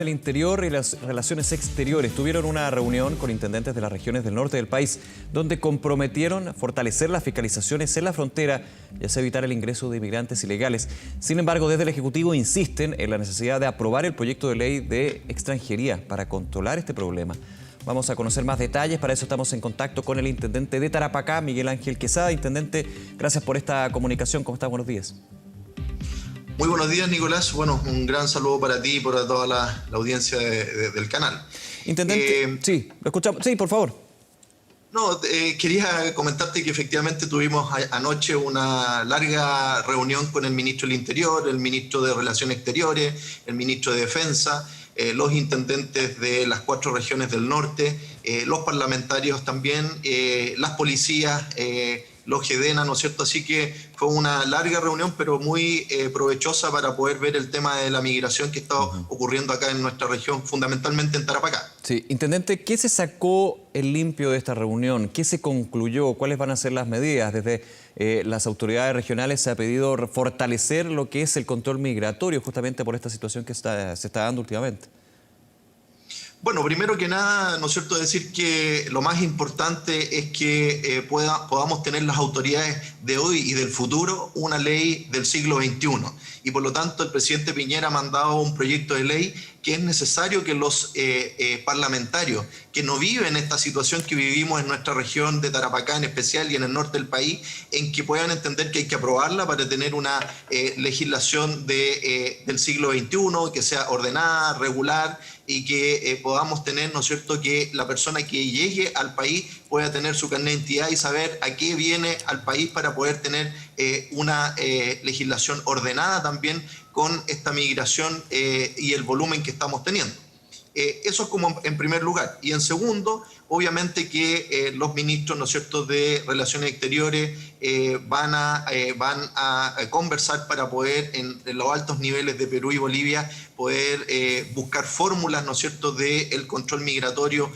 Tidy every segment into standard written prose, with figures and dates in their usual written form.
El Interior y las Relaciones Exteriores tuvieron una reunión con intendentes de las regiones del norte del país, donde comprometieron fortalecer las fiscalizaciones en la frontera y así evitar el ingreso de inmigrantes ilegales. Sin embargo, desde el Ejecutivo insisten en la necesidad de aprobar el proyecto de ley de extranjería para controlar este problema. Vamos a conocer más detalles, para eso estamos en contacto con el intendente de Tarapacá, Miguel Ángel Quesada. Intendente, gracias por esta comunicación. ¿Cómo está? Buenos días. Muy buenos días, Nicolás. Bueno, un gran saludo para ti y para toda la audiencia del canal. Intendente, sí, lo escuchamos. Sí, por favor. Quería comentarte que efectivamente tuvimos anoche una larga reunión con el ministro del Interior, el ministro de Relaciones Exteriores, el ministro de Defensa, los intendentes de las 4 regiones del norte, los parlamentarios también, las policías, los GEDENA, ¿no es cierto? Así que fue una larga reunión, pero muy provechosa para poder ver el tema de la migración que está ocurriendo acá en nuestra región, fundamentalmente en Tarapacá. Sí, intendente, ¿qué se sacó en limpio de esta reunión? ¿Qué se concluyó? ¿Cuáles van a ser las medidas? Desde las autoridades regionales se ha pedido fortalecer lo que es el control migratorio, justamente por esta situación que se está dando últimamente. Bueno, primero que nada, ¿no es cierto?, decir que lo más importante es que podamos tener las autoridades de hoy y del futuro una ley del siglo XXI. Y por lo tanto el presidente Piñera ha mandado un proyecto de ley que es necesario que los parlamentarios que no viven esta situación que vivimos en nuestra región de Tarapacá en especial y en el norte del país, en que puedan entender que hay que aprobarla para tener una legislación del siglo XXI, que sea ordenada, regular, y que podamos tener, ¿no es cierto?, que la persona que llegue al país pueda tener su carnet de identidad y saber a qué viene al país para poder tener una legislación ordenada también con esta migración y el volumen que estamos teniendo. Eso es como en primer lugar. Y en segundo, obviamente que los ministros, ¿no es cierto?, de Relaciones Exteriores van a conversar para poder en los altos niveles de Perú y Bolivia poder buscar fórmulas, ¿no es cierto?, del control migratorio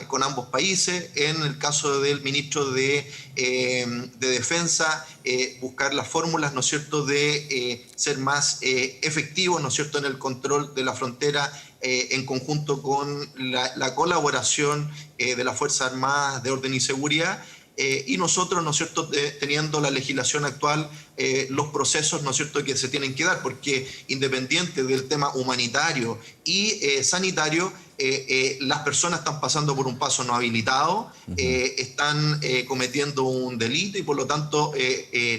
con ambos países. En el caso del ministro de Defensa, buscar las fórmulas, ¿no es cierto?, de ser más efectivos, ¿no es cierto?, en el control de la frontera en conjunto con la colaboración de las Fuerzas Armadas de Orden y Seguridad. Y nosotros, ¿no es cierto?, teniendo la legislación actual, los procesos, ¿no es cierto?, que se tienen que dar, porque independiente del tema humanitario y sanitario, las personas están pasando por un paso no habilitado, están cometiendo un delito y por lo tanto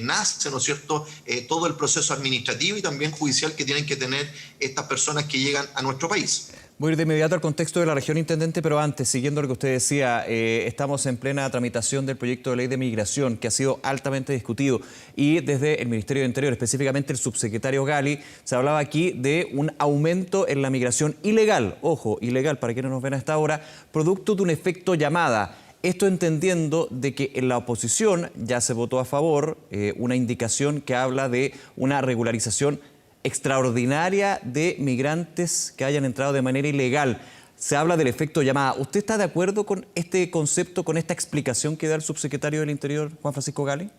nace, ¿no es cierto?, todo el proceso administrativo y también judicial que tienen que tener estas personas que llegan a nuestro país. Voy a ir de inmediato al contexto de la región, intendente, pero antes, siguiendo lo que usted decía, estamos en plena tramitación del proyecto de ley de migración que ha sido altamente discutido y desde el Ministerio de Interior, específicamente el subsecretario Gali, se hablaba aquí de un aumento en la migración ilegal, ojo, ilegal para quienes nos ven a esta hora, producto de un efecto llamada. Esto entendiendo de que en la oposición ya se votó a favor una indicación que habla de una regularización extraordinaria de migrantes que hayan entrado de manera ilegal. Se habla del efecto llamada. ¿Usted está de acuerdo con este concepto, con esta explicación que da el subsecretario del Interior, Juan Francisco Gali?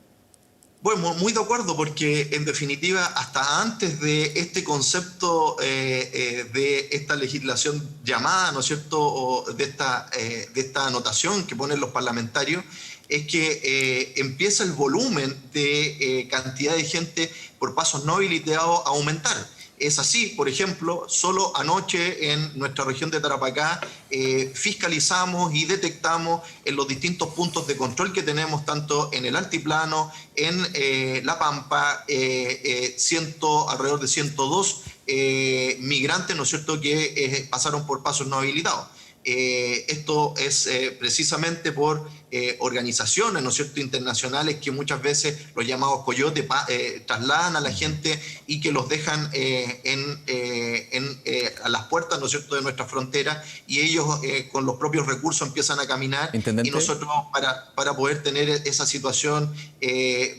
Bueno, muy de acuerdo, porque en definitiva, hasta antes de este concepto de esta legislación llamada, ¿no es cierto?, o de esta anotación que ponen los parlamentarios, es que empieza el volumen de cantidad de gente por pasos no habilitados a aumentar. Es así, por ejemplo, solo anoche en nuestra región de Tarapacá fiscalizamos y detectamos en los distintos puntos de control que tenemos, tanto en el altiplano, en La Pampa, alrededor de 102 migrantes, ¿no es cierto?, que pasaron por pasos no habilitados. Esto es precisamente por organizaciones, ¿no es cierto?, internacionales que muchas veces los llamados coyotes trasladan a la gente y que los dejan a las puertas, ¿no es cierto?, de nuestra frontera, y ellos con los propios recursos empiezan a caminar. ¿Intendente? Y nosotros para poder tener esa situación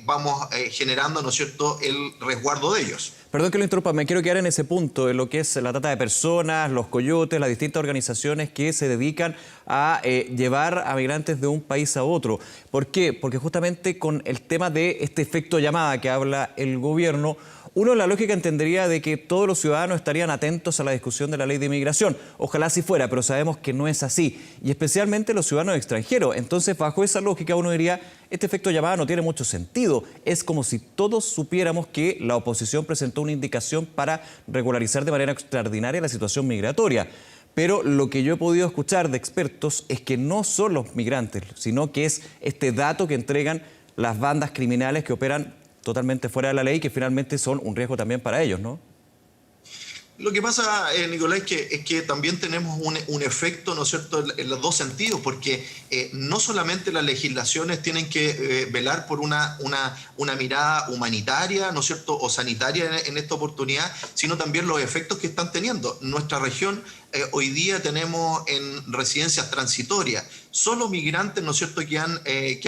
vamos generando, ¿no es cierto?, el resguardo de ellos. Perdón que lo interrumpa, me quiero quedar en ese punto, en lo que es la trata de personas, los coyotes, las distintas organizaciones que se dedican a llevar a migrantes de un país a otro. ¿Por qué? Porque justamente con el tema de este efecto llamada que habla el gobierno, Uno, la lógica entendería de que todos los ciudadanos estarían atentos a la discusión de la ley de inmigración. Ojalá así fuera, pero sabemos que no es así. Y especialmente los ciudadanos extranjeros. Entonces, bajo esa lógica, uno diría, este efecto llamada no tiene mucho sentido. Es como si todos supiéramos que la oposición presentó una indicación para regularizar de manera extraordinaria la situación migratoria. Pero lo que yo he podido escuchar de expertos es que no son los migrantes, sino que es este dato que entregan las bandas criminales que operan totalmente fuera de la ley, que finalmente son un riesgo también para ellos, ¿no? Lo que pasa, Nicolás, es que también tenemos un efecto, ¿no es cierto?, en los dos sentidos, porque no solamente las legislaciones tienen que velar por una mirada humanitaria, ¿no es cierto?, o sanitaria en esta oportunidad, sino también los efectos que están teniendo. Nuestra región hoy día tenemos en residencias transitorias solo migrantes, ¿no es cierto?, que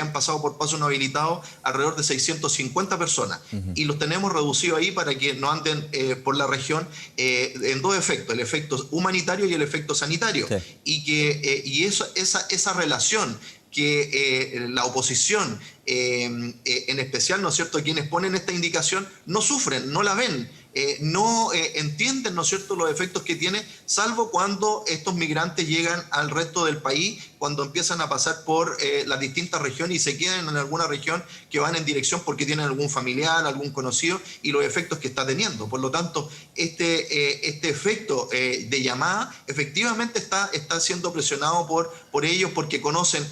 han pasado por paso no habilitado alrededor de 650 personas. Y los tenemos reducidos ahí para que no anden por la región en dos efectos, el efecto humanitario y el efecto sanitario. Sí. Y esa relación que la oposición, en especial, ¿no es cierto?, quienes ponen esta indicación, no sufren, no la ven. No entienden, ¿no es cierto?, los efectos que tiene, salvo cuando estos migrantes llegan al resto del país, cuando empiezan a pasar por las distintas regiones y se quedan en alguna región que van en dirección porque tienen algún familiar, algún conocido, y los efectos que está teniendo. Por lo tanto, este efecto de llamada efectivamente está siendo presionado por ellos, porque conocen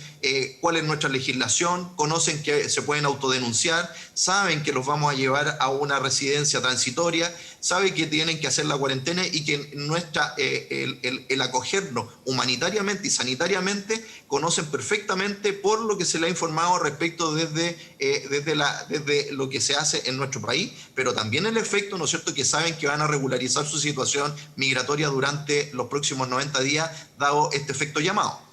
cuál es nuestra legislación, conocen que se pueden autodenunciar, saben que los vamos a llevar a una residencia transitoria, saben que tienen que hacer la cuarentena y que el acogernos humanitariamente y sanitariamente conocen perfectamente por lo que se le ha informado respecto desde lo que se hace en nuestro país, pero también el efecto, ¿no es cierto?, que saben que van a regularizar su situación migratoria durante los próximos 90 días, dado este efecto llamado.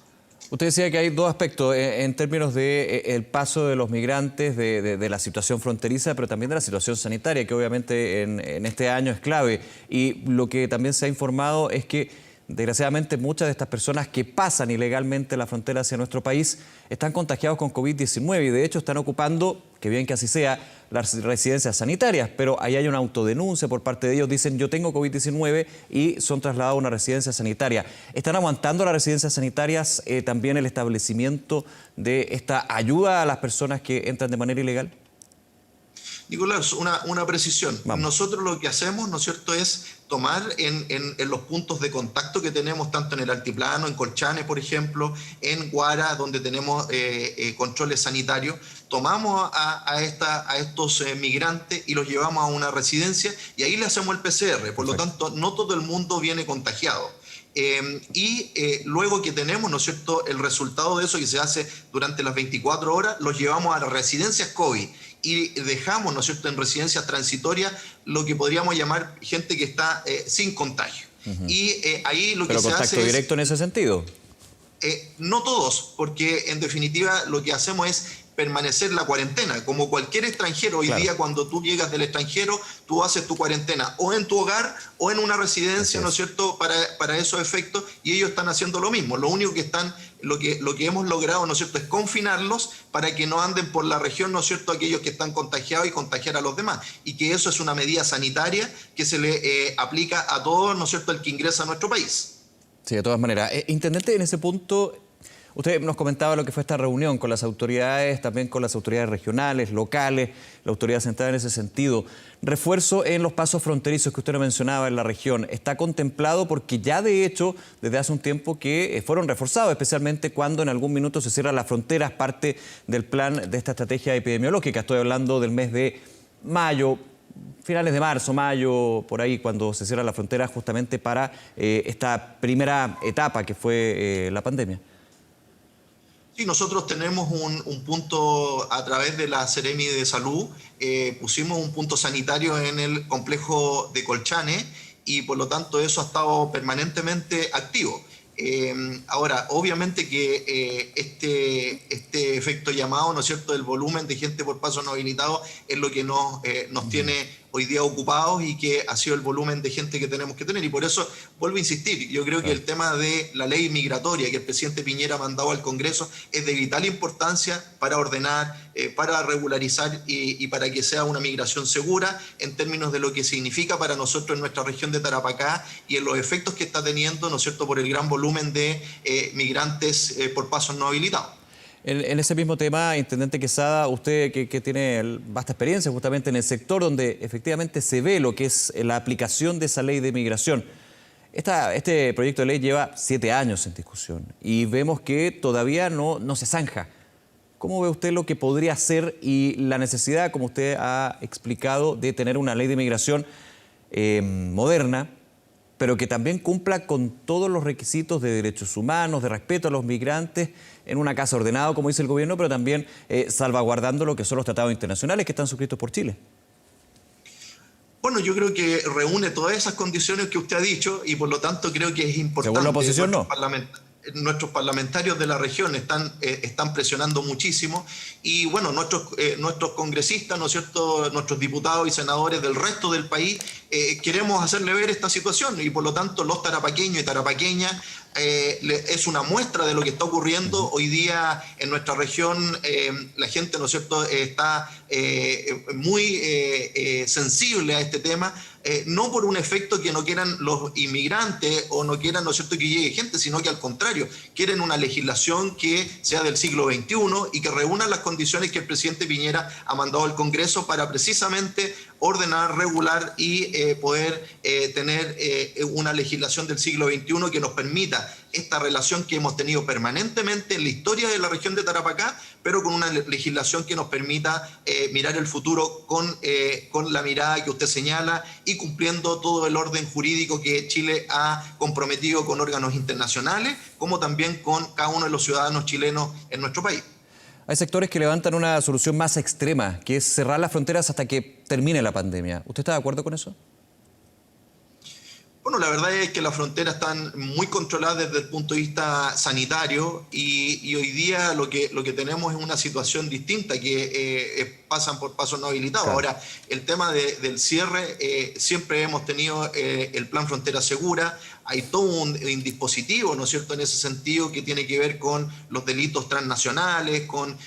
Usted decía que hay dos aspectos en términos de el paso de los migrantes, de la situación fronteriza, pero también de la situación sanitaria, que obviamente en este año es clave. Y lo que también se ha informado es que, desgraciadamente, muchas de estas personas que pasan ilegalmente la frontera hacia nuestro país están contagiados con COVID-19 y de hecho están ocupando, que bien que así sea, las residencias sanitarias, pero ahí hay una autodenuncia por parte de ellos, dicen yo tengo COVID-19 y son trasladados a una residencia sanitaria. ¿Están aguantando las residencias sanitarias también el establecimiento de esta ayuda a las personas que entran de manera ilegal? Nicolás, una precisión. Vamos. Nosotros lo que hacemos, ¿no es cierto?, es tomar en los puntos de contacto que tenemos, tanto en el altiplano, en Colchane, por ejemplo, en Guara, donde tenemos controles sanitarios, tomamos a estos migrantes y los llevamos a una residencia y ahí le hacemos el PCR. Por lo tanto, no todo el mundo viene contagiado. Luego que tenemos, ¿no es cierto?, el resultado de eso que se hace durante las 24 horas, los llevamos a las residencias COVID y dejamos, ¿no es cierto?, en residencias transitorias lo que podríamos llamar gente que está sin contagio. Y ahí lo que se hace es... ¿Pero contacto directo en ese sentido? No todos, porque en definitiva lo que hacemos es permanecer la cuarentena. Como cualquier extranjero, hoy día cuando tú llegas del extranjero, tú haces tu cuarentena o en tu hogar o en una residencia, ¿no es cierto?, para esos efectos, y ellos están haciendo lo mismo. Lo único que lo que hemos logrado, ¿no es cierto?, es confinarlos para que no anden por la región, ¿no es cierto?, aquellos que están contagiados y contagiar a los demás. Y que eso es una medida sanitaria que se le aplica a todos, ¿no es cierto?, el que ingresa a nuestro país. Sí, de todas maneras. Intendente, en ese punto, usted nos comentaba lo que fue esta reunión con las autoridades, también con las autoridades regionales, locales, la autoridad central en ese sentido. Refuerzo en los pasos fronterizos que usted lo mencionaba en la región, ¿está contemplado? Porque ya de hecho, desde hace un tiempo que fueron reforzados, especialmente cuando en algún minuto se cierran las fronteras, parte del plan de esta estrategia epidemiológica. Estoy hablando del mes de mayo, finales de marzo, mayo, por ahí, cuando se cierra la frontera justamente para esta primera etapa que fue la pandemia. Sí, nosotros tenemos un punto a través de la Seremi de Salud, pusimos un punto sanitario en el complejo de Colchane y por lo tanto eso ha estado permanentemente activo. Ahora, obviamente que este efecto llamado, ¿no es cierto?, del volumen de gente por paso no habilitado es lo que nos tiene hoy día ocupados y que ha sido el volumen de gente que tenemos que tener. Y por eso vuelvo a insistir, yo creo que el tema de la ley migratoria que el presidente Piñera ha mandado al Congreso es de vital importancia para ordenar, para regularizar y para que sea una migración segura en términos de lo que significa para nosotros en nuestra región de Tarapacá y en los efectos que está teniendo, ¿no es cierto?, por el gran volumen de migrantes por pasos no habilitados. En ese mismo tema, Intendente Quesada, usted que tiene vasta experiencia justamente en el sector donde efectivamente se ve lo que es la aplicación de esa ley de migración. Este proyecto de ley lleva 7 años en discusión y vemos que todavía no se zanja. ¿Cómo ve usted lo que podría ser y la necesidad, como usted ha explicado, de tener una ley de migración moderna, pero que también cumpla con todos los requisitos de derechos humanos, de respeto a los migrantes, en una casa ordenada, como dice el gobierno, pero también salvaguardando lo que son los tratados internacionales que están suscritos por Chile? Bueno, yo creo que reúne todas esas condiciones que usted ha dicho y por lo tanto creo que es importante. Según la oposición, no. Nuestros parlamentarios de la región están presionando muchísimo y bueno, nuestros congresistas, ¿no es cierto?, nuestros diputados y senadores del resto del país queremos hacerle ver esta situación y por lo tanto los tarapaqueños y tarapaqueñas es una muestra de lo que está ocurriendo hoy día en nuestra región. La gente, ¿no es cierto?, está muy sensible a este tema. No por un efecto que no quieran los inmigrantes o no quieran, ¿no es cierto?, que llegue gente, sino que al contrario, quieren una legislación que sea del siglo XXI y que reúna las condiciones que el presidente Piñera ha mandado al Congreso para precisamente ordenar, regular y poder tener una legislación del siglo XXI que nos permita esta relación que hemos tenido permanentemente en la historia de la región de Tarapacá, pero con una legislación que nos permita mirar el futuro con la mirada que usted señala y cumpliendo todo el orden jurídico que Chile ha comprometido con órganos internacionales, como también con cada uno de los ciudadanos chilenos en nuestro país. Hay sectores que levantan una solución más extrema, que es cerrar las fronteras hasta que termine la pandemia. ¿Usted está de acuerdo con eso? Bueno, la verdad es que las fronteras están muy controladas desde el punto de vista sanitario y hoy día lo que tenemos es una situación distinta que pasan por pasos no habilitados. Claro. Ahora, el tema del cierre, siempre hemos tenido el plan Frontera Segura, hay todo un dispositivo, ¿no es cierto?, en ese sentido que tiene que ver con los delitos transnacionales, con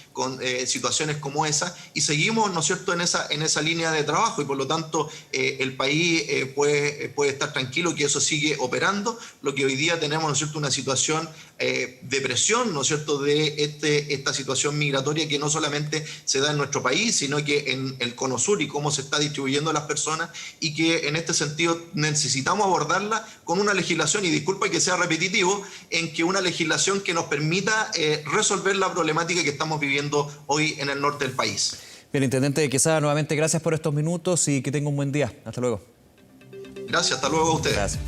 situaciones como esa, y seguimos, ¿no es cierto?, en esa línea de trabajo y por lo tanto el país puede estar tranquilo que eso sigue operando. Lo que hoy día tenemos, ¿no es cierto?, una situación de presión, ¿no es cierto?, de esta situación migratoria que no solamente se da en nuestro país, sino que en el Cono Sur y cómo se está distribuyendo las personas y que en este sentido necesitamos abordarla con una legislación, y disculpa que sea repetitivo, en que una legislación que nos permita resolver la problemática que estamos viviendo hoy en el norte del país. Bien, Intendente Quesada, nuevamente gracias por estos minutos y que tenga un buen día. Hasta luego. Gracias, hasta luego a ustedes. Gracias.